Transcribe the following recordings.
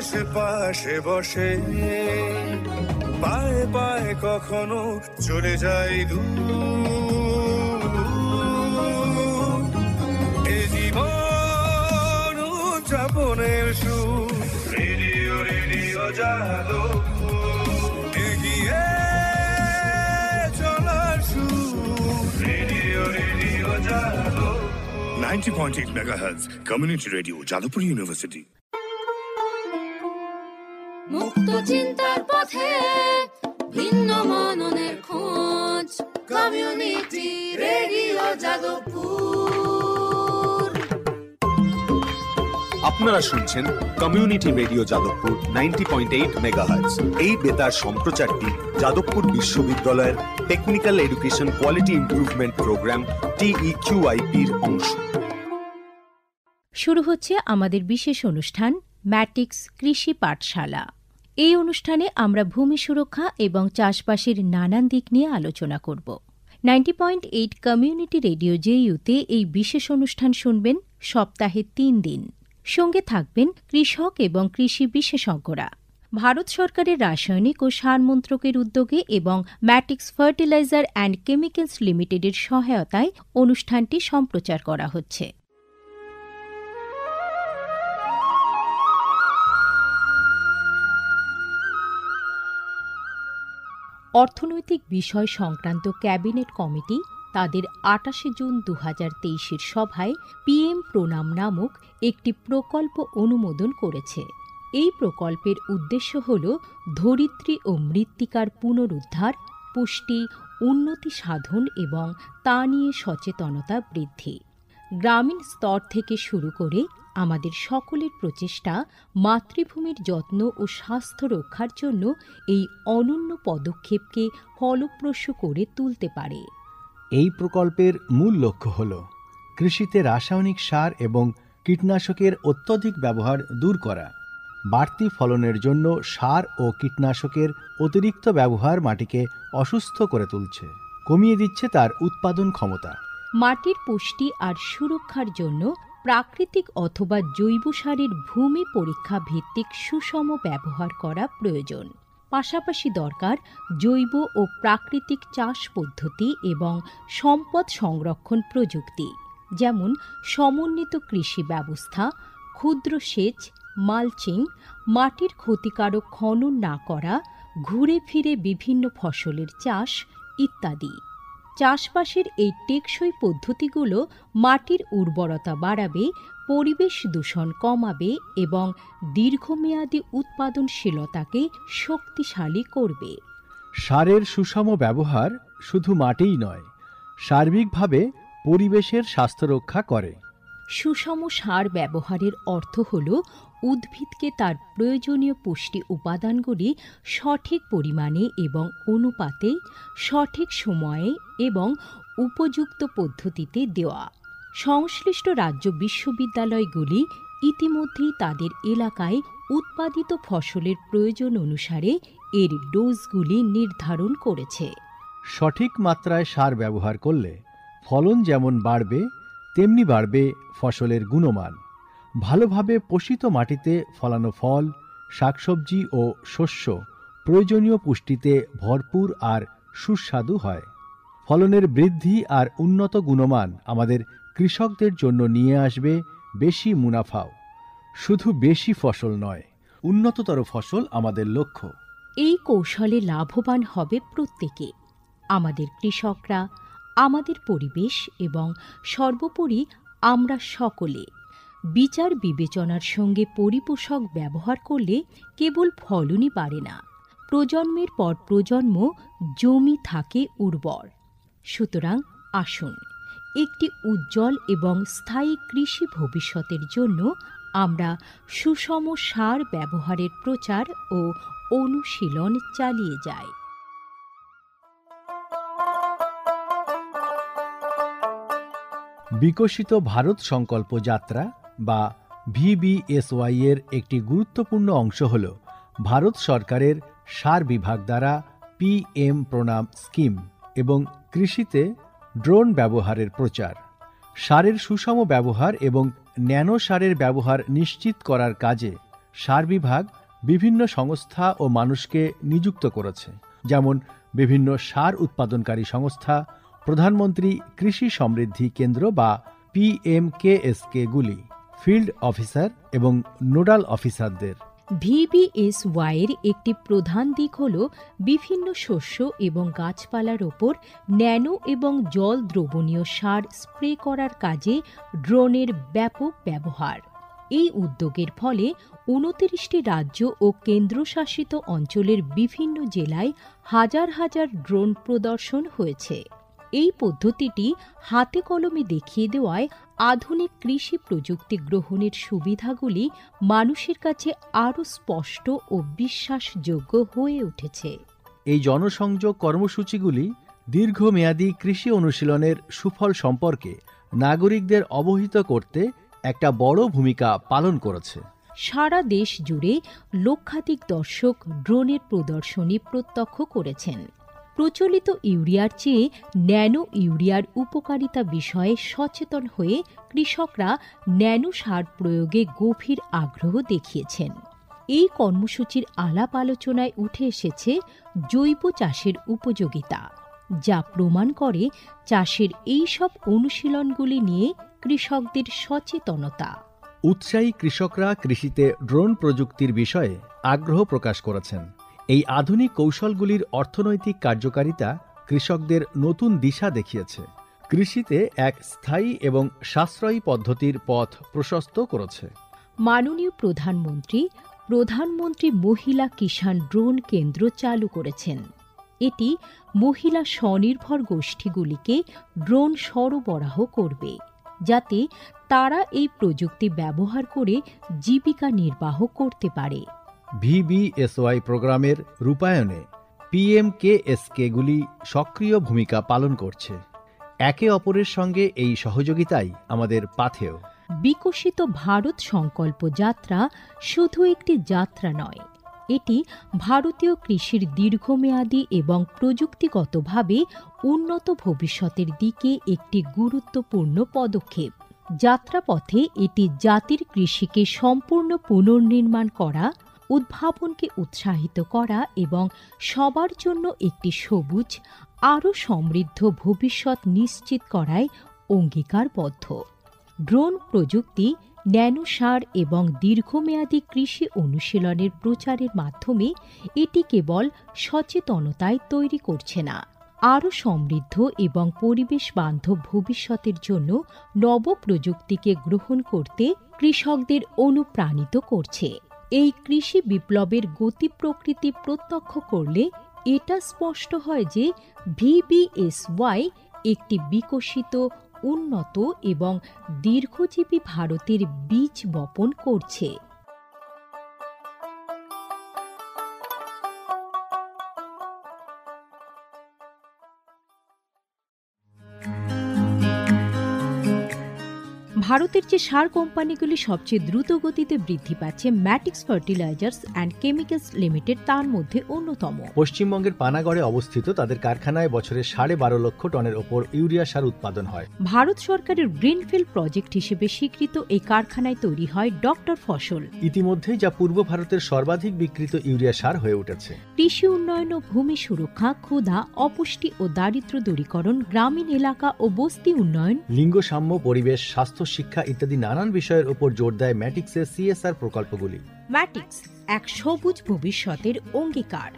পাশে পাশে বসে, পায়ে পায়ে কখনো চলে যায় দূর। এ জীবন উদযাপনের সুর, রেডিও রেডিও যাদবপুর, এগিয়ে চলার সুর, radio radio Jadavpur. 90.8 megahertz community radio, Jadavpur university. মুক্ত চিন্তার পথে ভিন্ন মননের খোঁজ, কমিউনিটি রেডিও যাদবপুর। আপনারা শুনছেন কমিউনিটি রেডিও যাদবপুর 90.8 মেগাহার্টজ। এই বেতার সম্প্রচারটি যাদবপুর বিশ্ববিদ্যালয়ের technical education quality improvement programme TEQIP-র অংশ। শুরু হচ্ছে আমাদের বিশেষ অনুষ্ঠান ম্যাটিক্স কৃষি পাঠশালা। এই অনুষ্ঠানে আমরা ভূমি সুরক্ষা এবং চাষবাসের নানান দিক নিয়ে আলোচনা করব। 90.8 কমিউনিটি রেডিও JU-তে এই বিশেষ অনুষ্ঠান শুনবেন সপ্তাহে 3 দিন। সঙ্গে থাকবেন কৃষক এবং কৃষি বিশেষজ্ঞরা। ভারত সরকারের রাসায়নিক ও সার মন্ত্রকের উদ্যোগে এবং ম্যাটিক্স ফার্টিলাইজার অ্যান্ড কেমিক্যালস লিমিটেডের সহায়তায় অনুষ্ঠানটি সম্প্রচার করা হচ্ছে। অর্থনৈতিক বিষয় সংক্রান্ত ক্যাবিনেট কমিটি তাদের 28 জুন 2023 সভায় PM প্রণাম নামক একটি প্রকল্প অনুমোদন করেছে। এই প্রকল্পের উদ্দেশ্য হল ধরিত্রী ও মৃত্তিকার পুনরুদ্ধার, পুষ্টি, উন্নতি সাধন এবং তা নিয়ে সচেতনতা বৃদ্ধি। গ্রামীণ স্তর থেকে শুরু করে আমাদের সকলের প্রচেষ্টা মাতৃভূমির যত্ন ও স্বাস্থ্য রক্ষার জন্য এই অনন্য পদক্ষেপকে ফলপ্রসূ করে তুলতে পারে। এই প্রকল্পের মূল লক্ষ্য হল কৃষিতে রাসায়নিক সার এবং কীটনাশকের অত্যধিক ব্যবহার দূর করা। বাড়তি ফলনের জন্য সার ও কীটনাশকের অতিরিক্ত ব্যবহার মাটিকে অসুস্থ করে তুলছে, কমিয়ে দিচ্ছে তার উৎপাদন ক্ষমতা। মাটির পুষ্টি আর সুরক্ষার জন্য প্রাকৃতিক অথবা জৈব সারের ভূমি পরীক্ষা ভিত্তিক সুষম ব্যবহার করা প্রয়োজন। পাশাপাশি দরকার জৈব ও প্রাকৃতিক চাষ পদ্ধতি এবং সম্পদ সংরক্ষণ প্রযুক্তি, যেমন সমন্বিত কৃষি ব্যবস্থা, ক্ষুদ্র সেচ, মালচিং, মাটির ক্ষতিকারক খনন না করা, ঘুরে ফিরে বিভিন্ন ফসলের চাষ ইত্যাদি। চাষবাসের এই টেকসই পদ্ধতিগুলো মাটির উর্বরতা বাড়াবে, পরিবেশ দূষণ কমাবে এবং দীর্ঘমেয়াদী উৎপাদনশীলতাকে শক্তিশালী করবে। সারের সুষম ব্যবহার শুধু মাটিই নয়, সার্বিকভাবে পরিবেশের স্বাস্থ্য রক্ষা করে। সুষম সার ব্যবহারের অর্থ হল উদ্ভিদকে তার প্রয়োজনীয় পুষ্টি উপাদানগুলি সঠিক পরিমাণে এবং অনুপাতে, সঠিক সময়ে এবং উপযুক্ত পদ্ধতিতে দেওয়া। সংশ্লিষ্ট রাজ্য বিশ্ববিদ্যালয়গুলি ইতিমধ্যেই তাদের এলাকায় উৎপাদিত ফসলের প্রয়োজন অনুসারে এর ডোজগুলি নির্ধারণ করেছে। সঠিক মাত্রায় সার ব্যবহার করলে ফলন যেমন বাড়বে, তেমনি বাড়বে ফসলের গুণমান। ভালোভাবে পোষিত মাটিতে ফলানো ফল, শাকসবজি ও শস্য প্রয়োজনীয় পুষ্টিতে ভরপুর আর সুস্বাদু হয়। ফলনের বৃদ্ধি আর উন্নত গুণমান আমাদের কৃষকদের জন্য নিয়ে আসবে বেশি মুনাফাও। শুধু বেশি ফসল নয়, উন্নততর ফসল আমাদের লক্ষ্য। এই কৌশলে লাভবান হবে প্রত্যেকে, আমাদের কৃষকরা, আমাদের পরিবেশ এবং সর্বোপরি আমরা সকলে। বিচার বিবেচনার সঙ্গে পরিপোষক ব্যবহার করলে কেবল ফলনই বাড়ে না, প্রজন্মের পর প্রজন্ম জমি থাকে উর্বর। সুতরাং আসুন, একটি উজ্জ্বল এবং স্থায়ী কৃষি ভবিষ্যতের জন্য আমরা সুষম সার ব্যবহারের প্রচার ও অনুশীলন চালিয়ে যাই। বিকশিত ভারত সংকল্প যাত্রা বা VBSY এর একটি গুরুত্বপূর্ণ অংশ হল ভারত সরকারের সার বিভাগ দ্বারা PM প্রণাম স্কিম এবং কৃষিতে ড্রোন ব্যবহারের প্রচার। সারের সুষম ব্যবহার এবং ন্যানো সারের ব্যবহার নিশ্চিত করার কাজে সার বিভাগ বিভিন্ন সংস্থা ও মানুষকে নিযুক্ত করেছে, যেমন বিভিন্ন সার উৎপাদনকারী সংস্থা, প্রধানমন্ত্রী কৃষি সমৃদ্ধি কেন্দ্র বা PMKSK-গুলি, ফিল্ড অফিসার এবং নোডাল অফিসারদের। VBSY এর একটি প্রধান দিক হল বিভিন্ন শস্য এবং গাছপালার ওপর ন্যানো এবং জল দ্রবণীয় সার স্প্রে করার কাজে ড্রোনের ব্যাপক ব্যবহার। এই উদ্যোগের ফলে ২৯টি রাজ্য ও কেন্দ্রশাসিত অঞ্চলের বিভিন্ন জেলায় হাজার হাজার ড্রোন প্রদর্শন হয়েছে। এই পদ্ধতিটি হাতে কলমে দেখিয়ে দেওয়ায় আধুনিক কৃষি প্রযুক্তি গ্রহণের সুবিধাগুলি মানুষের কাছে আরও স্পষ্ট ও বিশ্বাসযোগ্য হয়ে উঠেছে। এই জনসংযোগ কর্মসূচিগুলি দীর্ঘমেয়াদী কৃষি অনুশীলনের সুফল সম্পর্কে নাগরিকদের অবহিত করতে একটা বড় ভূমিকা পালন করেছে। সারা দেশ জুড়ে লক্ষাধিক দর্শক ড্রোনের প্রদর্শনী প্রত্যক্ষ করেছেন। প্রচলিত ইউরিয়ার চেয়ে ন্যানো ইউরিয়ার উপকারিতা বিষয়ে সচেতন হয়ে কৃষকরা ন্যানো সার প্রয়োগে গভীর আগ্রহ দেখিয়েছেন। এই কর্মসূচির আলাপ আলোচনায় উঠে এসেছে জৈব চাষের উপযোগিতা, যা প্রমাণ করে চাষের এই সব অনুশীলনগুলি নিয়ে কৃষকদের সচেতনতা। উৎসাহী কৃষকরা কৃষিতে ড্রোন প্রযুক্তির বিষয়ে আগ্রহ প্রকাশ করেছেন। এই আধুনিক কৌশলগুলির অর্থনৈতিক কার্যকারিতা কৃষকদের নতুন দিশা দেখিয়েছে, কৃষিতে এক স্থায়ী এবং সাশ্রয়ী পদ্ধতির পথ প্রশস্ত করেছে। মাননীয় প্রধানমন্ত্রী মহিলা কিষাণ ড্রোন কেন্দ্র চালু করেছেন। এটি মহিলা স্বনির্ভর গোষ্ঠীগুলিকে ড্রোন সরবরাহ করবে, যাতে তারা এই প্রযুক্তি ব্যবহার করে জীবিকা নির্বাহ করতে পারে। VBSY প্রোগ্রামের রূপায়ণে PMKSK-গুলি সক্রিয় ভূমিকা পালন করছে। একে অপরের সঙ্গে এই সহযোগিতাই আমাদের পাথেয়। বিকশিত ভারত সংকল্প যাত্রা শুধু একটি যাত্রা নয়, এটি ভারতীয় কৃষির দীর্ঘমেয়াদী এবং প্রযুক্তিগতভাবে উন্নত ভবিষ্যতের দিকে একটি গুরুত্বপূর্ণ পদক্ষেপ। যাত্রাপথে এটি জাতির কৃষিকে সম্পূর্ণ পুনর্নির্মাণ করা, উদ্ভাবনকে উৎসাহিত করা এবং সবার জন্য একটি সবুজ, আরও সমৃদ্ধ ভবিষ্যৎ নিশ্চিত করায় অঙ্গীকারবদ্ধ। ড্রোন প্রযুক্তি, ন্যানো সার এবং দীর্ঘমেয়াদী কৃষি অনুশীলনের প্রচারের মাধ্যমে এটি কেবল সচেতনতায় তৈরি করছে না, আরও সমৃদ্ধ এবং পরিবেশ বান্ধব ভবিষ্যতের জন্য নব প্রযুক্তিকে গ্রহণ করতে কৃষকদের অনুপ্রাণিত করছে। এই কৃষি বিপ্লবের গতি প্রকৃতি প্রত্যক্ষ করলে এটা স্পষ্ট হয় যে VBSY একটি বিকশিত, উন্নত এবং দীর্ঘজীবী ভারতের বীজ বপন করছে। ভারতের যে সার কোম্পানিগুলি সবচেয়ে দ্রুত গতিতে বৃদ্ধি পাচ্ছে, ম্যাটিক্স ফার্টিলাইজার্স অ্যান্ড কেমিক্যালস লিমিটেড তার মধ্যে অন্যতম। পশ্চিমবঙ্গের পানাগড়ে অবস্থিত তাদের কারখানায় বছরে 12.5 লক্ষ টনের ওপর ইউরিয়া সার উৎপাদন হয়। ভারত সরকারের গ্রিনফিল্ড প্রজেক্ট হিসেবে স্বীকৃত এই কারখানায় তৈরি হয় ডক্টর ফসল। ইতিমধ্যেই যা পূর্ব ভারতের সর্বাধিক বিক্রিত ইউরিয়া সার হয়ে উঠেছে। কৃষি উন্নয়ন ও ভূমি সুরক্ষা, ক্ষুধা, অপুষ্টি ও দারিদ্র্য দূরীকরণ, গ্রামীণ এলাকা ও বস্তি উন্নয়ন, লিঙ্গ সাম্য, পরিবেশ, স্বাস্থ্য, শিক্ষা ইত্যাদি নানান বিষয়ের উপর জোর দেয় ম্যাটিক্সের CSR প্রকল্পগুলি। ম্যাটিক্স এক সবুজ ভবিষ্যতের অঙ্গীকার।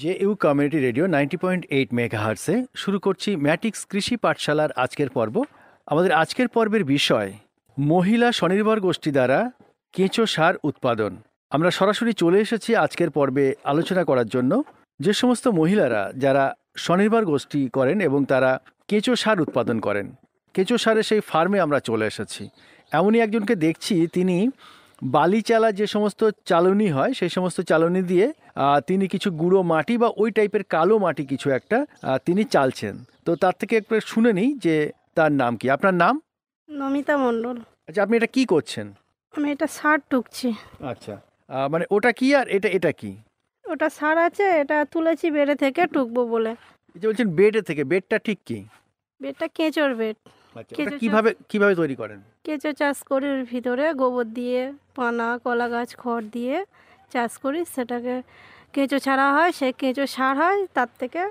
JU কমিউনিটি রেডিও 90.8 মেগাহার্টসে শুরু করছি ম্যাটিক্স কৃষি পাঠশালার আজকের পর্ব। আমাদের আজকের পর্বের বিষয় মহিলা স্বনির্ভর গোষ্ঠী দ্বারা কেঁচো সার উৎপাদন। আমরা সরাসরি চলে এসেছি আজকের পর্বে আলোচনা করার জন্য যে সমস্ত মহিলারা যারা স্বনির্ভর গোষ্ঠী করেন এবং তারা কেঁচো সার উৎপাদন করেন। কেঁচো সারের সেই ফার্মে আমরা চলে এসেছি। এমনই একজনকে দেখছি, তিনি বালিচালা যে সমস্ত চালনি হয় সেই সমস্ত চালনি দিয়ে তিনি কিছু গুঁড়ো মাটি বা ওই টাইপের কালো মাটি কিছু একটা তিনি চালছেন। তো তার থেকে একটু শুনে নিই যে তার নাম কি। আপনার নাম? নমিতা মণ্ডল। আচ্ছা, আপনি এটা কি করছেন? আমি এটা সার টুকছি। আচ্ছা, মানে ওটা কি আর এটা কি? ওটা সার আছে, এটা তুলেছি বেডে থেকে টুকবো বলে। এই যে বলছেন বেডে থেকে, বেডটা ঠিক কি? বেডটা কেঁচোর বেড। আচ্ছা, ওটা কিভাবে তৈরি করেন? কেঁচো চাষ করি ওর ভিতরে গোবর দিয়ে, পানা, কলা গাছ, খড় দিয়ে চাষ করি। সেটাকে কেঁচো ছাড়া হয়, সেই কেঁচো সার হয়, তার থেকে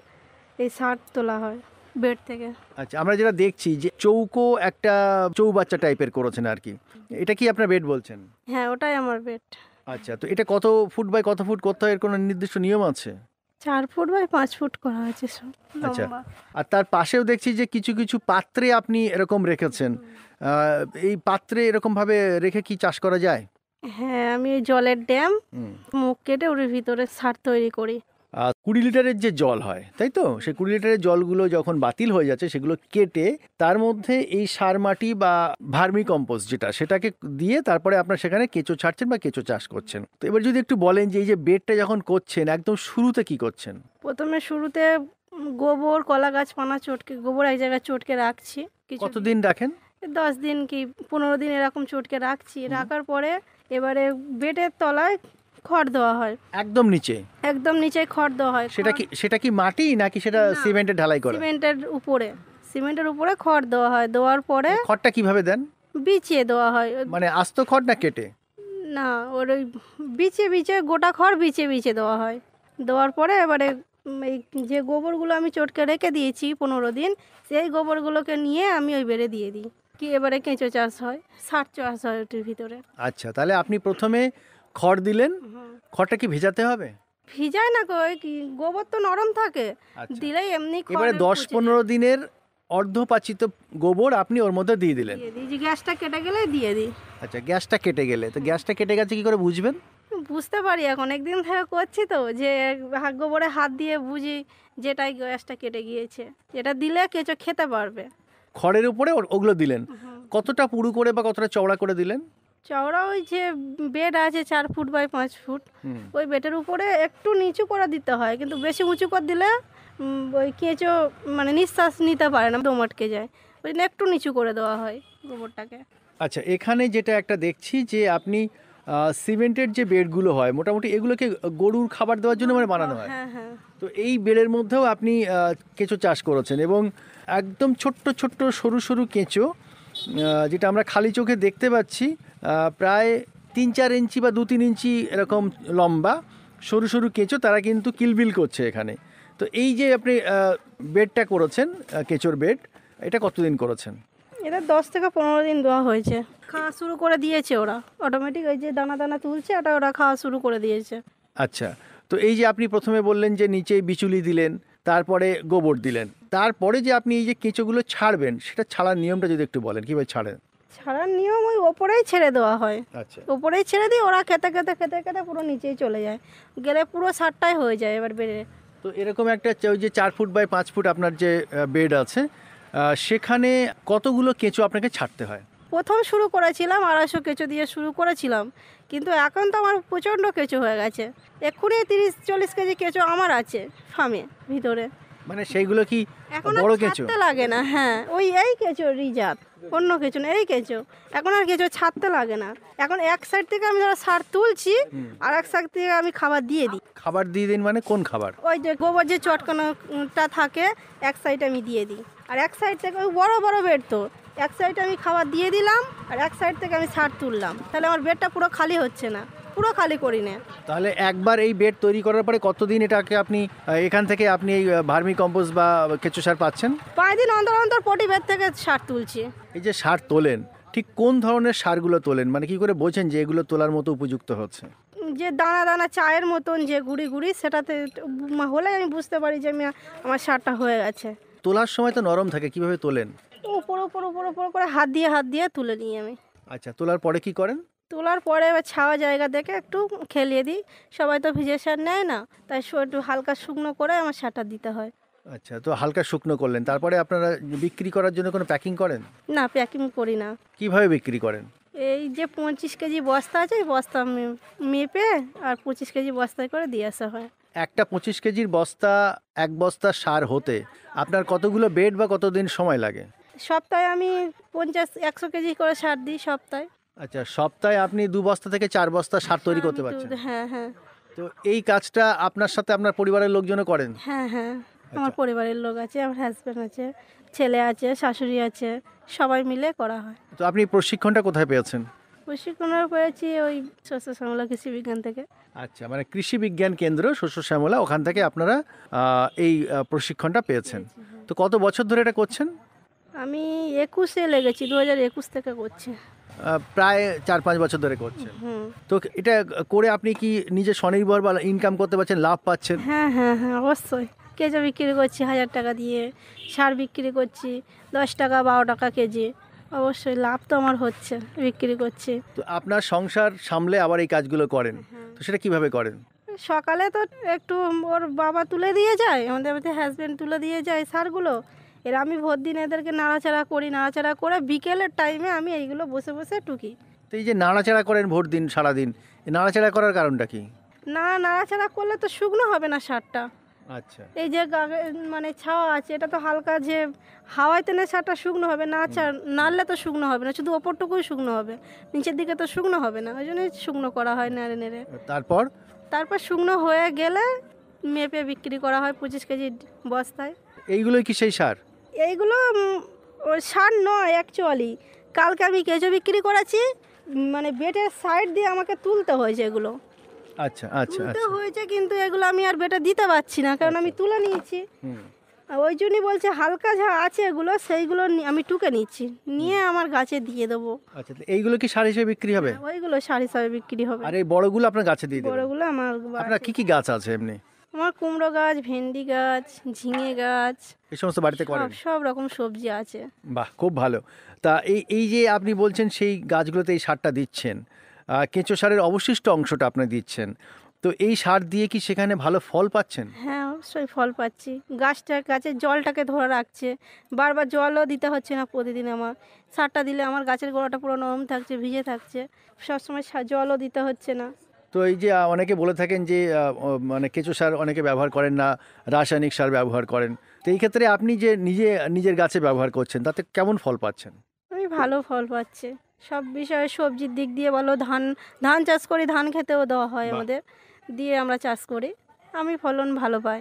এই সার তোলা হয় বেড থেকে। আচ্ছা, আমরা যেটা দেখছি যে চৌকো একটা চৌবাচ্চা টাইপের করেছেন আর কি, এটা কি আপনার বেড বলছেন? হ্যাঁ, ওটাই আমার বেড। আচ্ছা, তো এটা কত ফুট বাই কত ফুট করতে হয়, এর কোনো নির্দিষ্ট নিয়ম আছে? 4 ফুট বাই 5 ফুট করা হয়েছে সব আচ্ছা, লম্বা। আর তার পাশেও দেখছি যে কিছু কিছু পাত্রে আপনি এরকম রেখেছেন। এই পাত্রে এরকম ভাবে রেখে কি চাষ করা যায়? হ্যাঁ, আমি ওই জলের ড্যাম হুম। মুখ কেটে ওর ভিতরে সার তৈরি করি। 20 লিটারের যে জল হয়, তাই তো, সেই 20 লিটারের জলগুলো যখন বাতিল হয়ে যাচ্ছে সেগুলো কেটে তার মধ্যে এই সার মাটি বা ভার্মি কম্পোস্ট যেটা, সেটাকে দিয়ে তারপরে আপনার সেখানে কেঁচো ছাড়ছেন বা কেঁচো চাষ করছেন। তো এবার যদি একটু বলেন যে এই যে বেডটা যখন করছেন একদম শুরুতে কি করছেন? প্রথমে শুরুতে গোবর, কলা গাছ, পানা চটকে, গোবর এক জায়গায় চটকে রাখছি কিছু কতদিন রাখেন? 10 দিন কি 15 দিন এরকম চটকে রাখছি। রাখার পরে এবারে বেডের তলায় খড় দেওয়া হয়, একদম নিচে? একদম নিচে খড় দেওয়া হয়। সেটা কি মাটি নাকি সেটা না, সিমেন্টের ঢালাই করা? সিমেন্টের উপরে খড় দেওয়া হয়। দেওয়ার পরে খড়টা কিভাবে দেন? বিছিয়ে দেওয়া হয়। মানে আস্ত খড় না কেটে? না, ওর ওই বিছিয়ে গোটা খড় বিছিয়ে দেওয়া হয়। দেওয়ার পরে এবারে এই যে গোবরগুলো আমি চটকে রেখে দিয়েছি 15 দিন, সেই গোবরগুলোকে নিয়ে আমি ওই বেড়ে দিয়ে দিই। কি এবারে কেঁচো চাষ হয়, সার চাষ হয় ওটির ভিতরে। আচ্ছা, তাহলে আপনি প্রথমে খড় দিলেন, খড়টা কি ভেজাতে হবে? ভিজায় না গো, ওই কি গোবর তো নরম থাকে, আচ্ছা। দিলেই এমনি এবারে খড়ে 10-15 দিনের অর্ধপাচিত গোবর আপনি ওর মধ্যে দিয়ে দিলেন। দিয়ে দিই, যে গ্যাসটা কেটে গেলে দিয়ে দিই। আচ্ছা, গ্যাসটা কেটে গেলে, তো গ্যাসটা কেটে গেছে কি করে বুঝবেন? বুঝতে পারি এখন, একদিন থেকে করছি তো, যে গোবরে হাত দিয়ে বুঝি যেটাই গ্যাসটা কেটে গিয়েছে, এটা দিলে কেঁচো খেতে পারবে। খড়ের উপরে ওগুলো দিলেন। কতটা পুরু করে বা কতটা চওড়া করে দিলেন? চওড়া ওই যে বেড আছে 4 ফুট বাই 5 ফুট, ওই বেডের উপরে একটু নিচু করে দিতে হয়, কিন্তু বেশি উঁচু করে দিলে ওই কেঁচো মানে নিঃশ্বাস নিতে পারে না, দম আটকে যায়। ওই জন্য একটু নিচু করে দেওয়া হয় গোবরটাকে। আচ্ছা, এখানে যেটা একটা দেখছি যে আপনি সিমেন্টের যে বেডগুলো হয় মোটামুটি এগুলোকে গরুর খাবার দেওয়ার জন্য মানে বানানো হয়। হ্যাঁ হ্যাঁ, তো এই বেডের মধ্যেও আপনি কেঁচো চাষ করেছেন এবং একদম ছোট্ট ছোট্ট সরু সরু কেঁচো, যেটা আমরা খালি চোখে দেখতে পাচ্ছি, প্রায় 3-4 ইঞ্চি বা 2-3 ইঞ্চি এরকম লম্বা সরু সরু কেঁচো, তারা কিন্তু কিলবিল করছে এখানে। তো এই যে আপনি বেডটা করেছেন, কেঁচোর বেড, এটা কতদিন করেছেন? এটা 10 থেকে 15 দিন দেওয়া হয়েছে। খাওয়া শুরু করে দিয়েছে ওরা, অটোমেটিক ওই যে দানা দানা তুলছে, ওরা খাওয়া শুরু করে দিয়েছে। আচ্ছা, তো এই যে আপনি প্রথমে বললেন যে নিচে বিচুলি দিলেন, তারপরে গোবর দিলেন, তারপরে যে আপনি এই যে কেঁচোগুলো ছাড়বেন, সেটা ছাড়ার নিয়মটা যদি একটু বলেন, কীভাবে ছাড়েন? ছাড়ার নিয়ম ওই ওপরেই ছেড়ে দেওয়া হয়। আচ্ছা, ওপরেই ছেড়ে দিই, ওরা খেতে পুরো নিচেই চলে যায়, গেলে পুরো সারটাই হয়ে যায় এবার বেড়ে। তো এরকম একটা ওই যে 4 ফুট বাই 5 ফুট আপনার যে বেড আছে, সেখানে কতগুলো কেঁচো আপনাকে ছাড়তে হয়? প্রথম শুরু করেছিলাম 250 কেঁচো দিয়ে শুরু করেছিলাম, কিন্তু এখন তো আমার প্রচণ্ড কেঁচো হয়ে গেছে। এক্ষুনি 30-40 কেজি কেঁচো আমার আছে ফার্মে ভিতরে। মানে সেইগুলো কি এখন বড় আর কেঁচো? ছাড়তে লাগে না। হ্যাঁ, ওই এই কেঁচো রিজার্ভ, অন্য কেঁচো না, এই কেঁচো। এখন আর কেঁচো ছাড়তে লাগে না। এখন এক সাইড থেকে আমি ধরো সার তুলছি, আর এক সাইড থেকে আমি খাবার দিয়ে দিই। খাবার দিয়ে দিন মানে কোন খাবার? ওই যে গোবর যে চটকানোটা থাকে, এক সাইড আমি দিয়ে দিই, আর এক সাইড থেকে ওই বড় বড় বেড তো, এক সাইডে আমি খাবার দিয়ে দিলাম, আর এক সাইড থেকে আমি সার তুললাম। তাহলে আমার বেডটা পুরো খালি হচ্ছে না, পুরো খালি করি না। তাহলে একবার এই বেড তৈরি করার পরে কতদিন এটাকে আপনি এখান থেকে আপনি এই ভার্মি কম্পোস্ট বা কেঁচো সার পাচ্ছেন? 5 দিন অন্তর অন্তর পটি বেড থেকে সার তুলছি। এই যে সার তোলেন, ঠিক কোন ধরনের সারগুলো তোলেন, মানে কি করে বোঝেন যে এগুলো তোলার মতো উপযুক্ত হচ্ছে? যে দানা দানা চায়ের মতন যে গুঁড়ি গুঁড়ি, সেটাতে হলে আমি বুঝতে পারি যে আমার সারটা হয়ে গেছে। তোলার সময় তো নরম থাকে, কিভাবে তোলেন? উপর করে হাত দিয়ে তুলে নিই আমি। আচ্ছা, তোলার পরে কি করেন? তোলার পরে এবার ছাওয়া জায়গা দেখে একটু খেলিয়ে দিই। সবাই তো ভিজে সার নেয় না, তাই একটু হালকা শুকনো করে আমার সারটা দিতে হয়। আচ্ছা, তো হালকা শুকনো করলেন, তারপরে আপনারা বিক্রি করার জন্য কোনো প্যাকিং করেন? না, প্যাকিং করি না। কিভাবে বিক্রি করেন? এই যে 25 কেজি বস্তা আছে, এই বস্তা মেপে আর 25 কেজি বস্তায় করে দিয়ে আসা হয়। একটা 25 কেজির বস্তা, এক বস্তা সার হতে আপনার কতগুলো বেড বা কতদিন সময় লাগে? সপ্তাহে আমি 50-100 কেজি করে সার দিই সপ্তাহে। আচ্ছা, সপ্তাহে আপনি 2 বস্তা থেকে 4 বস্তা সার তৈরি করতে পারছেন? হ্যাঁ হ্যাঁ। তো এই কাজটা আপনার সাথে আপনার পরিবারের লোকজনও করেন? হ্যাঁ হ্যাঁ, আমার পরিবারের লোক আছে, আমার হাজব্যান্ড আছে, ছেলে আছে, শাশুড়ি আছে, সবাই মিলে করা হয়। তো আপনি প্রশিক্ষণটা কোথায় পেয়েছেন? প্রশিক্ষণ পেয়েছি ওই শস্য শ্যামলা কৃষি বিজ্ঞান থেকে। আচ্ছা, মানে কৃষি বিজ্ঞান কেন্দ্র শস্য শ্যামলা, ওখান থেকে আপনারা এই প্রশিক্ষণটা পেয়েছেন। তো কত বছর ধরে এটা করছেন? আমি 21-এ লেগেছি, 2021 থেকে করছি। প্রায় 4-5 বছর ধরে করছেন। হুম। তো এটা করে আপনি কি নিজে স্বনির্ভর বা ইনকাম করতে পারছেন, লাভ পাচ্ছেন? হ্যাঁ হ্যাঁ হ্যাঁ, অবশ্যই। কেঁচো বিক্রি করছি 1000 টাকা দিয়ে, সার বিক্রি করছি 10 টাকা 12 টাকা কেজি। অবশ্যই লাভ তো আমার হচ্ছে, বিক্রি করছি। তো আপনার সংসার সামলে আবার এই কাজগুলো করেন, তো সেটা কিভাবে করেন? সকালে তো একটু ওর বাবা তুলে দিয়ে যায়, আমাদের হাজব্যান্ড তুলে দিয়ে যায় সারগুলো। এর আমি ভোর দিন এদেরকে নাড়াচাড়া করি, নাড়াচাড়া করে বিকেলের টাইমে আমি এইগুলো বসে বসে টুকি। তো এই যে নাড়াচাড়া করেন ভোর দিন সারাদিন, এই নাড়াচাড়া করার কারণটা কি? নাড়াচাড়া করলে তো শুকনো হবে না সারটা। আচ্ছা, এই যে মানে ছাওয়া আছে, এটা তো হালকা যে হাওয়ায় তেলে সারটা শুকনো হবে না, নাড়লে তো শুকনো হবে না, শুধু ওপরটুকুই শুকনো হবে, নিচের দিকে তো শুকনো হবে না। ওই জন্যই শুকনো করা হয় নেড়ে নেড়ে। তারপর শুকনো হয়ে গেলে মেপে বিক্রি করা হয় 25 কেজি বস্তায়। এইগুলোই কি সেই সার? এইগুলো ওই সার নয় অ্যাকচুয়ালি। কালকে আমি কেঁচো বিক্রি করেছি, মানে বেটের সাইড দিয়ে আমাকে তুলতে হয়েছে এগুলো। আচ্ছা আচ্ছা তুলতে আচ্ছা। হয়েছে, কিন্তু এগুলো আমি আর বেটে দিতে পারছি না, কারণ আমি তুলে নিয়েছি। ওই জন্যই বলছে হালকা যা আছে এগুলো, সেইগুলো আমি টুকে নিচ্ছি, নিয়ে আমার গাছে দিয়ে দেবো। আচ্ছা, এইগুলো কি সার হিসেবে বিক্রি হবে? ওইগুলো সার হিসাবে বিক্রি হবে। আর এই বড়গুলো আপনার গাছে দিয়ে দেবেন? বড়গুলো আমার আপনার কি কি গাছ আছে এমনি? আমার কুমড়ো গাছ, ভেন্ডি গাছ, ঝিঙে গাছ, এই সমস্ত বাড়িতে করেন? সব রকম সবজি আছে। বাহ, খুব ভালো। তা এই যে আপনি বলছেন সেই গাছগুলোতে এই সারটা দিচ্ছেন, কেঁচো সারের অবশিষ্ট অংশটা আপনি দিচ্ছেন, তো এই সার দিয়ে কি সেখানে ভালো ফল পাচ্ছেন? হ্যাঁ, অবশ্যই ফল পাচ্ছি। গাছের জলটাকে ধরে রাখছে, বারবার জলও দিতে হচ্ছে না প্রতিদিন। আমার সারটা দিলে আমার গাছের গোড়াটা পুরো নরম থাকছে, ভিজে থাকছে, সবসময় জলও দিতে হচ্ছে না। তো এই যে অনেকে বলে থাকেন যে মানে কেঁচো সার অনেকে ব্যবহার করেন না, রাসায়নিক সার ব্যবহার করেন, তো এই ক্ষেত্রে আপনি যে নিজের গাছে ব্যবহার করছেন, তাতে কেমন ফল পাচ্ছেন? আমি ভালো ফল পাচ্ছি সব বিষয়ে। সবজির দিক দিয়ে বলো, ধান চাষ করি, ধান খেতেও দেওয়া হয় আমাদের, দিয়ে আমরা চাষ করি, আমি ফলন ভালো পাই।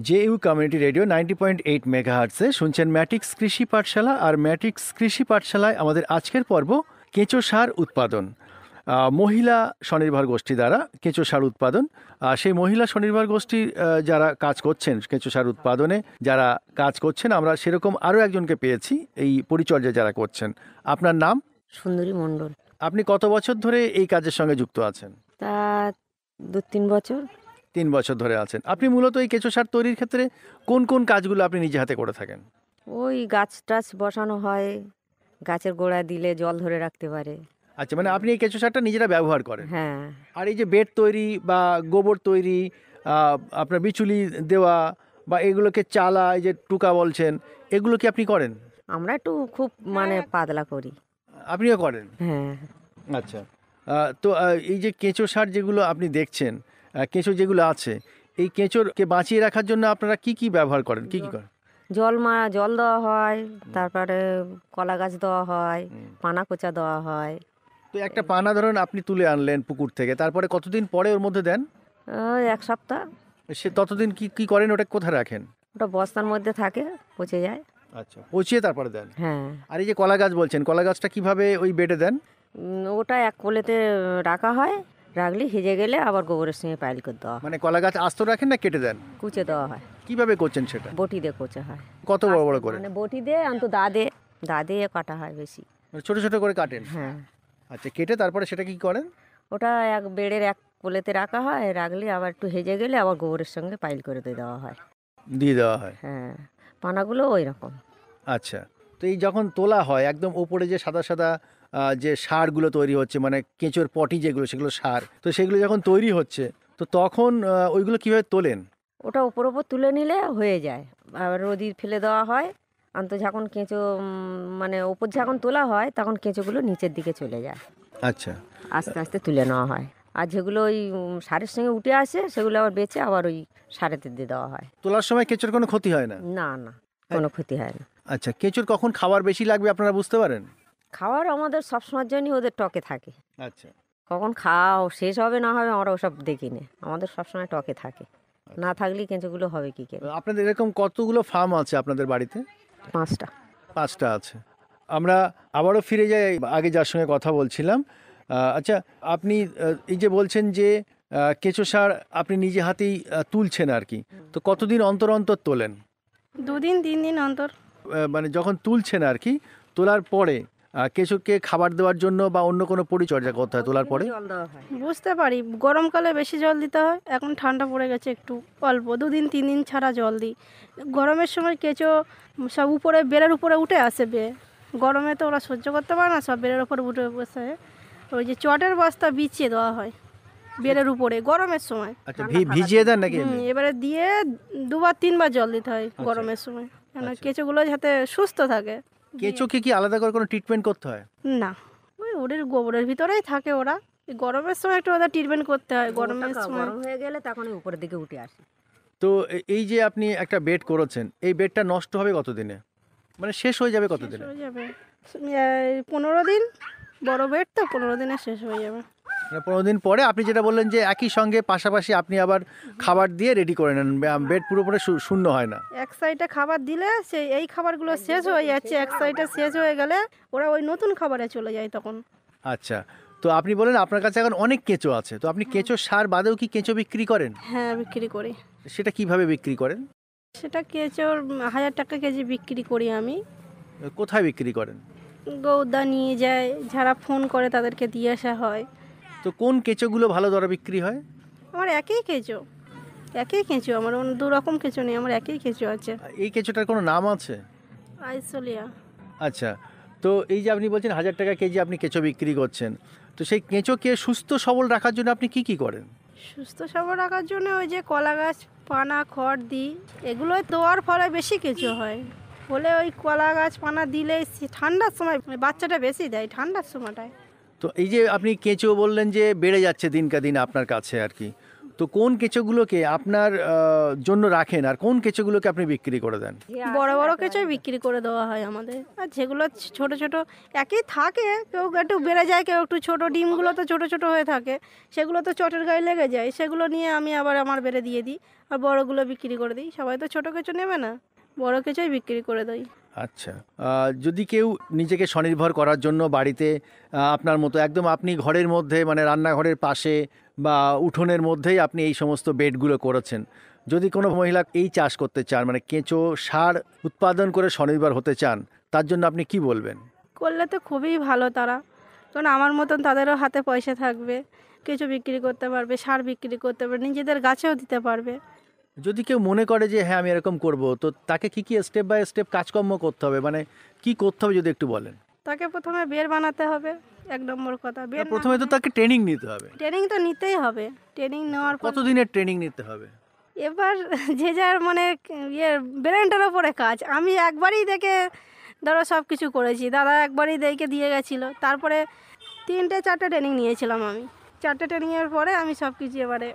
জেইউ কমিউনিটি রেডিও 90.8 মেগাহার্টসে শুনছেন ম্যাটিক্স কৃষি পাঠশালা। আর ম্যাটিক্স কৃষি পাঠশালায় আমাদের আজকের পর্ব কেঁচো সার উৎপাদন, মহিলা স্বনির্ভর গোষ্ঠী দ্বারা কেঁচো সার উৎপাদন। সেই মহিলা স্বনির্ভর গোষ্ঠী যারা কাজ করছেন কেঁচো সার উৎপাদনে, যারা কাজ করছেন, আমরা সেরকম আরও একজনকে পেয়েছি এই পরিচর্যা যারা করছেন। আপনার নাম? সুন্দরী মণ্ডল। আপনি কত বছর ধরে এই কাজের সঙ্গে যুক্ত আছেন? তা 2-3 বছর। 3 বছর ধরে আছেন। আপনি মূলত এই কেঁচো সার তৈরির ক্ষেত্রে কোন কোন কাজগুলো আপনি নিজে হাতে করে থাকেন? ওই গাছ টাছ বসানো হয়, গাছের গোড়া দিলে জল ধরে রাখতে পারে। আচ্ছা, মানে আপনি এই কেঁচো সারটা নিজেরা ব্যবহার করেন? হ্যাঁ। আর এই যে বেড তৈরি বা গোবর তৈরি, আপনার বিচুলি দেওয়া বা এগুলোকে চালা, এই যে টুকা বলছেন, এগুলো কি আপনি করেন? আমরা একটু খুব মানে পাতলা করি। আপনিও করেন? হ্যাঁ। আচ্ছা, তো এই যে কেঁচো সার যেগুলো আপনি দেখছেন, কেঁচো যেগুলো আছে, এই কেঁচোরকে বাঁচিয়ে রাখার জন্য আপনারা কি কি ব্যবহার করেন, কি কি করেন? জল দেওয়া হয়, তারপরে কলা গাছ দেওয়া হয়, পানা কোচা দেওয়া হয়। তো একটা পানা ধরুন আপনি তুলে আনলেন পুকুর থেকে, তারপরে কতদিন পরে ওর মধ্যে দেন? ওই 1 সপ্তাহ। সে ততদিন কি করেন, ওটা কোথায় রাখেন? ওটা বস্তার মধ্যে থাকে, পচে যায়। আচ্ছা, পচিয়ে তারপরে দেন? হ্যাঁ। আর এই যে কলা গাছ বলছেন, কলা গাছটা কিভাবে ওই বেডে দেন? ওটা এক কোলেতে রাখা হয়, রাখলে হেজে গেলে আবার গোবরের সঙ্গে পাইল করে দেওয়া হয়। মানে কলা গাছ আস্ত রাখেন না কেটে দেন? কুচে দেওয়া হয়। কিভাবে করছেন সেটা? বটি দিয়ে কোচা হয়। কত বড় বড় করে? মানে বটি দিয়ে অন্ত দা দিয়ে কাটা হয় বেশি। মানে ছোট ছোট করে কাটেন? হ্যাঁ। আচ্ছা, কেটে তারপরে সেটা কি করেন? ওটা বেড়ের এক কোলেতে রাখা হয়, রাখলে আবার একটু হেজে গেলে আবার গোবরের সঙ্গে পাইল করে দেওয়া হয়। দিয়ে দেওয়া হয়? হ্যাঁ, পানাগুলো ওই রকম। আচ্ছা, তো এই যখন তোলা হয় একদম ওপরে যে সাদা সাদা যে সারগুলো তৈরি হচ্ছে, মানে কেঁচোর পটি যেগুলো, সেগুলো সার, তো সেগুলো যখন তৈরি হচ্ছে, তো তখন ওইগুলো কিভাবে তোলেন? ওটা ওপর তুলে নিলে হয়ে যায়, আবার রোদি ফেলে দেওয়া হয়। যখন কেঁচো মানে ওপর যখন তোলা হয়, তখন কেঁচোগুলো নিচের দিকে চলে যায়। আচ্ছা, আস্তে আস্তে তুলে নেওয়া হয়। আর যেগুলো ওই সারের সঙ্গে উঠে আসে, সেগুলো আবার বেঁচে আবার ওই সারেতে দিয়ে দেওয়া হয়। তোলার সময় কেঁচোর কোনো ক্ষতি হয় না? না না, কোনো ক্ষতি হয় না। আচ্ছা, কেঁচোর কখন খাবার বেশি লাগবে আপনারা বুঝতে পারেন? খাওয়ার আমাদের সবসময়ের জন্যই ওদের টকে থাকে। আচ্ছা, কখন খাওয়া শেষ হবে না হবে আমরা ওসব দেখি না, আমাদের সবসময় টকে থাকে। না থাকলে কেঁচোগুলো হবে কি করে? আপনাদের এরকম কতগুলো ফার্ম আছে আপনাদের বাড়িতে? 5টা। 5টা আছে। আমরা আবারও ফিরে যাই আগে যার সঙ্গে কথা বলছিলাম। আচ্ছা, আপনি এই যে বলছেন যে কেঁচো সার আপনি নিজে হাতেই তুলছেন আর কি, তো কতদিন অন্তর অন্তর তোলেন? 2 দিন 3 দিন অন্তর। মানে যখন তুলছেন আর কি, তোলার পরে কেঁচোকে খাবার দেওয়ার জন্য বা অন্য কোনো পরিচর্যা করতে হয় তোলার পরে? জল দেওয়া হয়। বুঝতে পারি গরমকালে বেশি জল দিতে হয়, এখন ঠান্ডা পড়ে গেছে একটু অল্প 2 দিন 3 দিন ছাড়া জল দিই। গরমের সময় কেঁচো সব উপরে বেড়ের উপরে উঠে আসে গরমে তো ওরা সহ্য করতে পারে না, সব বেড়ের উপরে উঠে বসে ওই যে চটের বস্তা বিছিয়ে দেওয়া হয় বেড়ের উপরে গরমের সময়। আচ্ছা, ভিজিয়ে দেন নাকি? এবারে দিয়ে 2বার 3বার জল দিতে হয় গরমের সময়, কেন কেঁচোগুলো যাতে সুস্থ থাকে। কেঁচোকে কি আলাদা করে কোনো ট্রিটমেন্ট করতে হয়? না, ওই ওদের গোবরের ভিতরেই থাকে ওরা। এই গরমের সময় একটু ওদের ট্রিটমেন্ট করতে হয়, গরমের সময়। গরম হয়ে গেলে তখন ওই উপরের দিকে উঠে আসে। তো এই যে আপনি একটা বেড করেছেন, এই বেডটা নষ্ট হবে কতদিনে, মানে শেষ হয়ে যাবে কতদিনে? হয়ে যাবে 15 দিন, বড় বেড তো 15 দিনে শেষ হয়ে যাবে। মানে 15 দিন পরে আপনি যেটা বললেন যে একই সঙ্গে পাশাপাশি আপনি আবার খাবার দিয়ে রেডি করে নেন, বেড পুরোপুরি শূন্য হয় না। এক সাইডে খাবার দিলে সেই এই খাবারগুলো শেষ হয়ে যাচ্ছে, এক সাইডে শেষ হয়ে গেলে ওরা ওই নতুন খাবারে চলে যায় তখন। আচ্ছা, তো আপনি বলেন আপনার কাছে এখন অনেক কেঁচো আছে, তো আপনি কেঁচো সার বাদেও কি কেঁচো বিক্রি করেন? হ্যাঁ, বিক্রি করি। সেটা কিভাবে বিক্রি করেন? সেটা কেঁচোর 1000 টাকা কেজি বিক্রি করি আমি। কোথায় বিক্রি করেন? গৌদা নিয়ে যায়, যারা ফোন করে তাদেরকে দিয়ে আসা হয়। তো কোন কেঁচোগুলো ভালো দরে বিক্রি হয়? আমার একই কেঁচো, আমার অন্য 2 রকম কেঁচো নেই, আমার একই কেঁচো আছে। এই কেঁচোটার কোনো নাম আছে? আইসোলিয়া। আচ্ছা, তো এই যে আপনি বলছেন 1000 টাকা কেজি আপনি কেঁচো বিক্রি করছেন, তো সেই কেঁচোকে সুস্থ সবল রাখার জন্য আপনি কি করেন? সুস্থ সবল রাখার জন্য ওই যে কলা গাছ পানা খড় দিই, এগুলো দেওয়ার ফলে বেশি কেঁচো হয়। বলে ওই কলা গাছ পানা দিলে ঠান্ডার সময় বাচ্চাটা বেশি দেয়, ঠান্ডার সময়টায়। তো এই যে আপনি কেঁচো বললেন যে বেড়ে যাচ্ছে দিনকা দিন আপনার কাছে আর কি, তো কোন কেঁচোগুলোকে আপনার জন্য রাখেন আর কোন কেঁচোগুলোকে আপনি বিক্রি করে দেন? বড় বড় কেঁচোই বিক্রি করে দেওয়া হয় আমাদের, আর যেগুলো ছোট ছোট একই থাকে, কেউ একটু বেড়ে যায়, কেউ একটু ছোট, ডিমগুলো তো ছোট ছোট হয়ে থাকে, সেগুলো তো চটের গায়ে লেগে যায়, সেগুলো নিয়ে আমি আবার আমার বেড়ে দিয়ে দিই, আর বড়গুলো বিক্রি করে দিই। সবাই তো ছোট কেঁচো নেবে না, বড় কেঁচোই বিক্রি করে দিই। আচ্ছা, যদি কেউ নিজেকে স্বনির্ভর করার জন্য বাড়িতে আপনার মতো একদম আপনি ঘরের মধ্যে মানে রান্নাঘরের পাশে বা উঠোনের মধ্যেই আপনি এই সমস্ত বেডগুলো করেছেন, যদি কোনো মহিলা এই চাষ করতে চান মানে কেঁচো সার উৎপাদন করে স্বনির্ভর হতে চান, তার জন্য আপনি কি বলবেন? করলে তো খুবই ভালো তারা, কারণ আমার মতন তাদেরও হাতে পয়সা থাকবে, কেঁচো বিক্রি করতে পারবে, সার বিক্রি করতে পারবে, নিজেদের গাছেও দিতে পারবে। যদি কেউ মনে করে যে হ্যাঁ আমি এরকম করব, তো তাকে কি কি স্টেপ বাই স্টেপ কাজকর্ম করতে হবে, মানে কি করতে হবে যদি একটু বলেন? তাকে প্রথমে বের বানাতে হবে, 1 নম্বর কথা। বের প্রথমে তো তাকে ট্রেনিং নিতে হবে। ট্রেনিং তো নিতেই হবে, ট্রেনিং নেওয়ার পর কতদিনের ট্রেনিং নিতে হবে? এবার যে যার মানে ব্রেনটার ওপরে কাজ। আমি একবারই দেখে ধরো সব কিছু করেছি, দাদা একবারই দেখে দিয়ে গেছিলো, তারপরে 3-4টে ট্রেনিং নিয়েছিলাম আমি, 4টে ট্রেনিংয়ের পরে আমি সব কিছু এবারে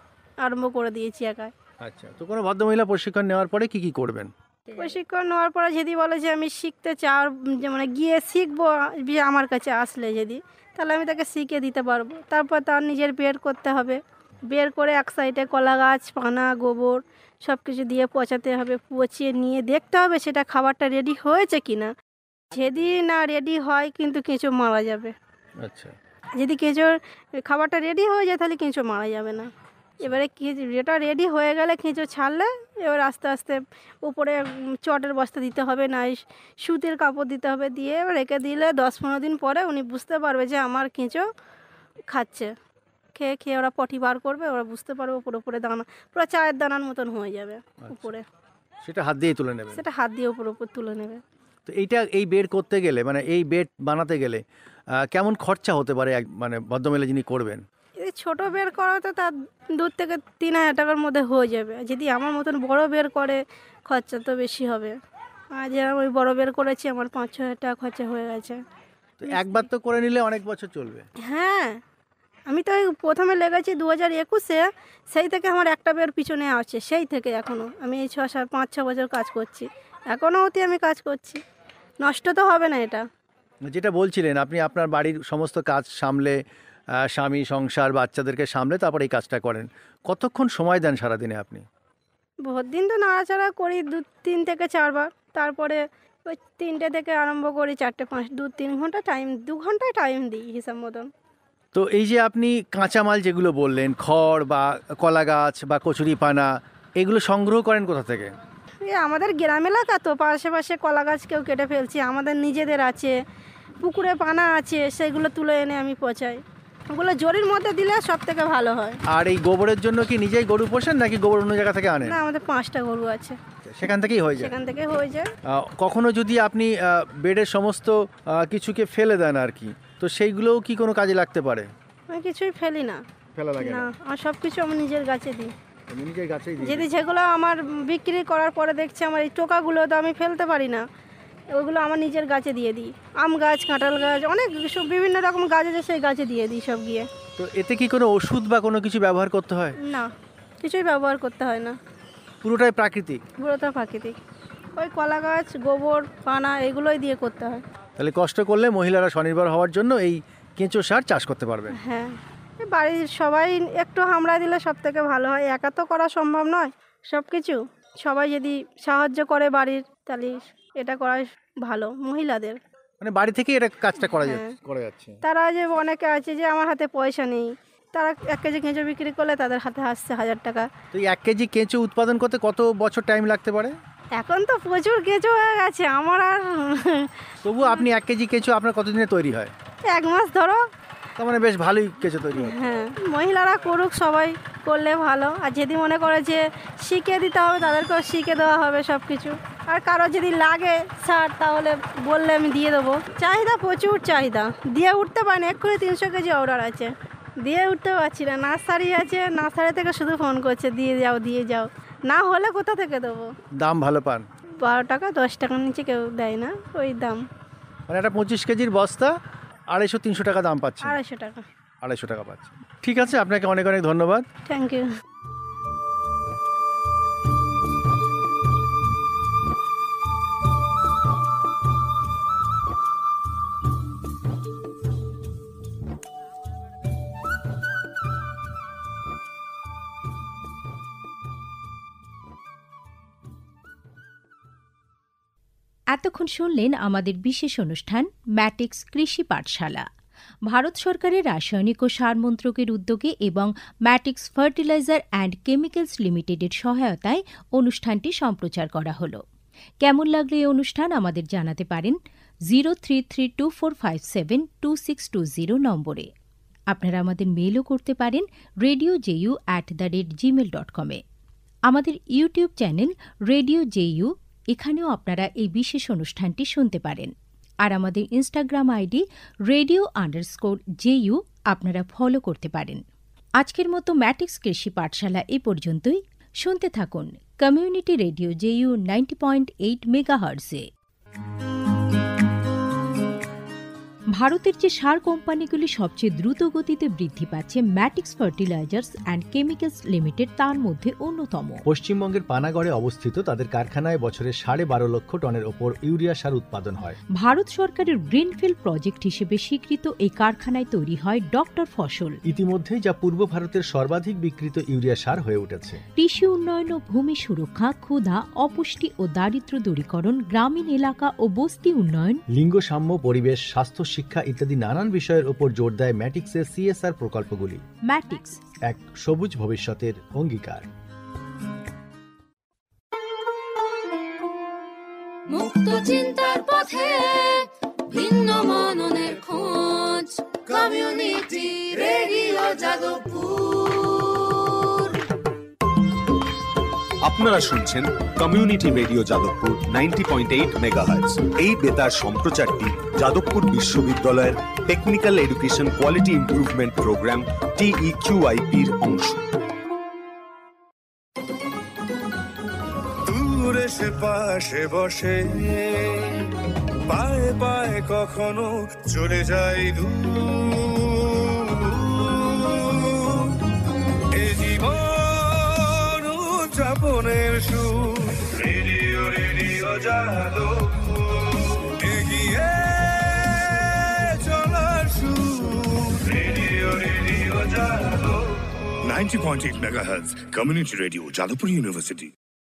আরম্ভ করে দিয়েছি একাই। আচ্ছা, তো কোনো ভদ্রমহিলা প্রশিক্ষণ নেওয়ার পরে কি কি করবেন? প্রশিক্ষণ নেওয়ার পরে যদি বলে যে আমি শিখতে চাও, যে মানে গিয়ে শিখবো, যে আমার কাছে আসলে যদি, তাহলে আমি তাকে শিখিয়ে দিতে পারবো। তারপর তার নিজের বের করতে হবে, বের করে এক সাইডে কলা গাছ পানা গোবর সব কিছু দিয়ে পচাতে হবে, পচিয়ে নিয়ে দেখতে হবে সেটা খাবারটা রেডি হয়েছে কি না। যদি না রেডি হয় কিন্তু কেঁচো মারা যাবে। আচ্ছা, যদি কেঁচোর খাবারটা রেডি হয়ে যায় তাহলে কেঁচো মারা যাবে না। এবারে যেটা রেডি হয়ে গেলে কেঁচো ছাড়লে এবার আস্তে আস্তে উপরে চটের বস্তা দিতে হবে, না সুতির কাপড় দিতে হবে, দিয়ে এবার রেখে দিলে 10-15 দিন পরে উনি বুঝতে পারবে যে আমার কেঁচো খাচ্ছে, খেয়ে খেয়ে ওরা পটি বার করবে, ওরা বুঝতে পারবে উপরে দানা পুরো চায়ের দানার মতন হয়ে যাবে উপরে। সেটা হাত দিয়ে তুলে নেবে? সেটা হাত দিয়ে উপর তুলে নেবে। তো এই বেড করতে গেলে মানে এই বেড বানাতে গেলে কেমন খরচা হতে পারে মানে ভদ্রমহিলা যিনি করবেন? এই ছোটো বের করা তো তার 2 থেকে 3,000 টাকার মধ্যে হয়ে যাবে। যদি আমার মতন বড় বের করে খরচা তো বেশি হবে, আর যেরকম ওই বড় বের করেছি আমার 5-6 হাজার টাকা খরচা হয়ে গেছে। তো একবার তো করে নিলে অনেক বছর চলবে। হ্যাঁ, আমি তো প্রথমে লেগেছি 2021-এ, সেই থেকে আমার একটা বের পিছনে আছে, সেই থেকে এখনও আমি এই 5-6 বছর কাজ করছি, এখনও অতি আমি কাজ করছি, নষ্ট তো হবে না এটা। যেটা বলছিলেন আপনি আপনার বাড়ির সমস্ত কাজ সামলে স্বামী সংসার বাচ্চাদেরকে সামলে তারপর এই কাজটা করেন, কতক্ষণ সময় দেন সারাদিনে আপনি? ভোর দিন তো নাড়াচাড়া করি 2-3 থেকে 4 বার, তারপরে ওই 3টে থেকে আরম্ভ করি 4টে 5 2-3 ঘন্টা টাইম, 2 ঘন্টায় টাইম দিই হিসাব মতন। তো এই যে আপনি কাঁচামাল যেগুলো বললেন, খড় বা কলা গাছ বা কচুরিপানা, এগুলো সংগ্রহ করেন কোথা থেকে? আমাদের গ্রাম এলাকা তো, পাশে কলা গাছ কেউ কেটে ফেলছি, আমাদের নিজেদের আছে, পুকুরে পানা আছে, সেগুলো তুলে এনে আমি পচাই। ওগুলো জরির মধ্যে দিলে সব থেকে ভালো হয়। আর এই গোবরের জন্য কি নিজেই গরু পোষেন নাকি গোবর অন্য জায়গা থেকে আনেন? না, আমাদের 5টা গরু আছে, সেখান থেকেই হয়ে যায়? সেখান থেকে হয়ে যায়। কখনো যদি আপনি বেডের সমস্ত কিছুকে ফেলে দেন আর কি, তো সেইগুলোও কি কোনো কাজে লাগতে পারে? আমি কিছুই ফেলি না, ফেলা লাগে না, আর সব কিছু আমি নিজের গাছে দিই। নিজের গাছেই দিই? যদি যেগুলো আমার বিক্রি করার পরে দেখছি আমার এই টোকাগুলো তো আমি ফেলতে পারি না, ওগুলো আমার নিজের গাছে দিয়ে দিই। আম গাছ, কাঁঠাল গাছ, অনেক সব বিভিন্ন রকম গাছ আছে, সেই গাছে দিয়ে দিই সব গিয়ে। তো এতে কি কোনো ওষুধ বা কোনো কিছু ব্যবহার করতে হয়? না, কিছুই ব্যবহার করতে হয় না, পুরোটাই প্রাকৃতিক? পুরোটা প্রাকৃতিক। ওই কলা গাছ, গোবর, পানা এগুলোই দিয়ে করতে হয়। তাহলে কষ্ট করলে মহিলারা স্বনির্ভর হওয়ার জন্য এই কেঁচো সার চাষ করতে পারবেন? হ্যাঁ, বাড়ির সবাই একটু হামড়া দিলে সব থেকে ভালো হয়। একা তো করা সম্ভব নয় সব কিছু, সবাই যদি সাহায্য করে বাড়ির, তাহলে এটা করাই ভালো মহিলাদের। মানে বাড়ি থেকে এটা কাজটা করা যাচ্ছে। তারা যে অনেকে আছে যে আমার হাতে পয়সা নেই, তারা 1 কেজি কেঁচো বিক্রি করলে তাদের হাতে আসছে 1000 টাকা। তো এই 1 কেজি কেঁচো উৎপাদন করতে কত বছর টাইম লাগতে পারে? এখন তো প্রচুর কেঁচো হয়ে গেছে আমার, আর তবু আপনি 1 কেজি কেঁচো আপনার কতদিনে তৈরি হয়? 1 মাস ধরো। তার মানে বেশ ভালোই কেঁচো তৈরি হয়। হ্যাঁ, মহিলারা করুক, সবাই করলে ভালো। আর যদি মনে করে যে শিখে দিতে হবে, তাদেরকেও শিখে দেওয়া হবে সব কিছু। আর কারো যদি লাগে সার, তাহলে বললে আমি দিয়ে দেবো। চাহিদা প্রচুর, চাহিদা দিয়ে উঠতে পারি না। এক্ষুনি 300 কেজি অর্ডার আছে, দিয়ে উঠতে পারছি না। নার্সারি আছে, নার্সারি থেকে শুধু ফোন করছে দিয়ে যাও, না হলে কোথা থেকে দেবো। দাম ভালো পান? 12 টাকা, 10 টাকার নিচে কেউ দেয় না, ওই দাম। মানে একটা 25 কেজির বস্তা 250-300 টাকা দাম পাচ্ছে? 250 টাকা। 250 টাকা পাচ্ছে। ঠিক আছে, আপনাকে অনেক অনেক ধন্যবাদ। Thank you. এতক্ষণ শুনলেন আমাদের বিশেষ অনুষ্ঠান ম্যাটিক্স কৃষি পাঠশালা। ভারত সরকারের রাসায়নিক ও সার মন্ত্রকের উদ্যোগে এবং ম্যাটিক্স ফার্টিলাইজার অ্যান্ড কেমিক্যালস লিমিটেডের সহায়তায় অনুষ্ঠানটি সম্প্রচার করা হল। কেমন লাগলো এই অনুষ্ঠান আমাদের জানাতে পারেন 0332457260 নম্বরে। আপনারা আমাদের মেলও করতে পারেন radio.ju@gmail.com এ। আমাদের ইউটিউব চ্যানেল রেডিও জেইউ, এখানেও আপনারা এই বিশেষ অনুষ্ঠানটি শুনতে পারেন। আর আমাদের ইনস্টাগ্রাম আইডি radio_JU আপনারা ফলো করতে পারেন। আজকের মতো ম্যাটিক্স কৃষি পাঠশালা এই পর্যন্তই। শুনতে থাকুন কমিউনিটি রেডিও জেইউ 90.8 মেগাহার্টজে। ভারতের যে সার কোম্পানিগুলি সবচেয়ে দ্রুত গতিতে বৃদ্ধি পাচ্ছে ম্যাটিক্স ফার্টিলাইজার্স অ্যান্ড কেমিক্যালস লিমিটেড তার মধ্যে অন্যতম। পশ্চিমবঙ্গের পানাগড়ে অবস্থিত তাদের কারখানায় বছরে 12.5 লক্ষ টনের ওপর ইউরিয়া সার উৎপাদন হয়। ভারত সরকারের গ্রিনফিল্ড প্রজেক্ট হিসেবে স্বীকৃত এই কারখানায় তৈরি হয় ডক্টর ফসল। ইতিমধ্যেই যা পূর্ব ভারতের সর্বাধিক বিক্রিত ইউরিয়া সার হয়ে উঠেছে। কৃষি উন্নয়ন ও ভূমি সুরক্ষা, ক্ষুধা, অপুষ্টি ও দারিদ্র্য দূরীকরণ, গ্রামীণ এলাকা ও বস্তি উন্নয়ন, লিঙ্গ সাম্য, পরিবেশ, স্বাস্থ্য, শিক্ষা ইত্যাদি নানান বিষয়ের উপর জোর দেয় ম্যাটিক্সের CSR প্রকল্পগুলি। ম্যাটিক্স এক সবুজ ভবিষ্যতের অঙ্গীকার। মুক্ত চিন্তার পথে ভিন্ন মননের খোঁজ, কমিউনিটি রেডিও যাদবপুর। আপনারা শুনছেন কমিউনিটি রেডিও যাদবপুর 90.8 মেগাহার্টজ। এই বেতার সম্প্রচারটি যাদবপুর বিশ্ববিদ্যালয়ের technical education quality improvement programme TEQIP-র অংশ। দূরে সে পাশে বসে, পায়ে পায়ে কখনো চলে যায় দূর। এ জীবন উদযাপনের সুর, রেডিও রেডিও যাদবপুর। এগিয়ে চলার সুর, radio radio Jadavpur. 90.8 megahertz, Community Radio, Jadavpur University.